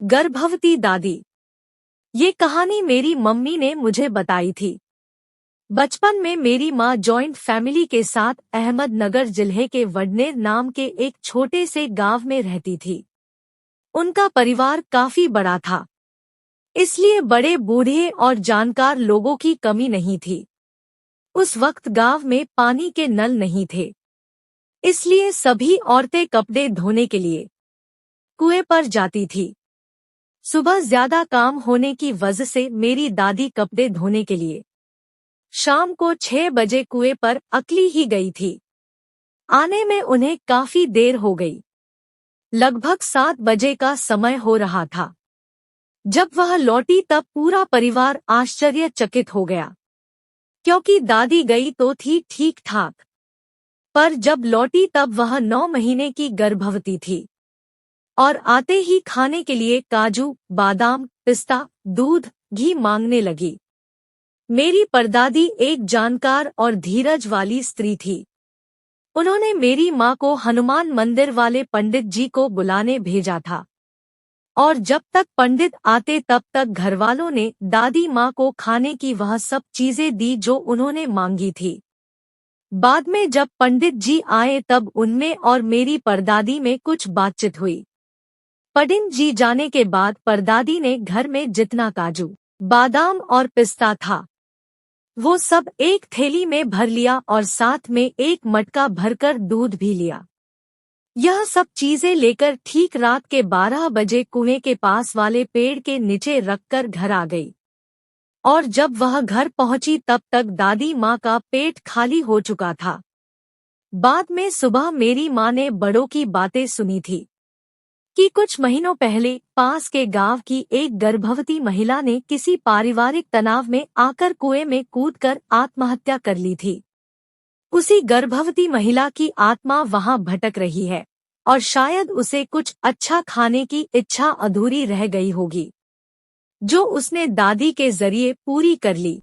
गर्भवती दादी। ये कहानी मेरी मम्मी ने मुझे बताई थी। बचपन में मेरी माँ जॉइंट फैमिली के साथ अहमदनगर जिले के वडनेर नाम के एक छोटे से गांव में रहती थी। उनका परिवार काफी बड़ा था, इसलिए बड़े बूढ़े और जानकार लोगों की कमी नहीं थी। उस वक्त गांव में पानी के नल नहीं थे, इसलिए सभी औरतें कपड़े धोने के लिए कुएं पर जाती थी। सुबह ज्यादा काम होने की वजह से मेरी दादी कपड़े धोने के लिए शाम को 6 बजे कुएं पर अकेली ही गई थी। आने में उन्हें काफी देर हो गई। लगभग 7 बजे का समय हो रहा था। जब वह लौटी तब पूरा परिवार आश्चर्यचकित हो गया, क्योंकि दादी गई तो थी ठीक ठाक, पर जब लौटी तब वह 9 महीने की गर्भवती थी और आते ही खाने के लिए काजू, बादाम, पिस्ता, दूध, घी मांगने लगी। मेरी परदादी एक जानकार और धीरज वाली स्त्री थी। उन्होंने मेरी माँ को हनुमान मंदिर वाले पंडित जी को बुलाने भेजा था, और जब तक पंडित आते तब तक घरवालों ने दादी माँ को खाने की वह सब चीजें दी जो उन्होंने मांगी थी। बाद में जब पंडित जी आए तब उनमें और मेरी परदादी में कुछ बातचीत हुई। पंडित जी जाने के बाद परदादी ने घर में जितना काजू, बादाम और पिस्ता था वो सब एक थैली में भर लिया और साथ में एक मटका भरकर दूध भी लिया। यह सब चीजें लेकर ठीक रात के 12 बजे कुएं के पास वाले पेड़ के नीचे रखकर घर आ गई। और जब वह घर पहुंची तब तक दादी माँ का पेट खाली हो चुका था। बाद में सुबह मेरी माँ ने बड़ों की बातें सुनी थी कि कुछ महीनों पहले पास के गांव की एक गर्भवती महिला ने किसी पारिवारिक तनाव में आकर कुएं में कूदकर आत्महत्या कर ली थी। उसी गर्भवती महिला की आत्मा वहां भटक रही है और शायद उसे कुछ अच्छा खाने की इच्छा अधूरी रह गई होगी, जो उसने दादी के जरिए पूरी कर ली।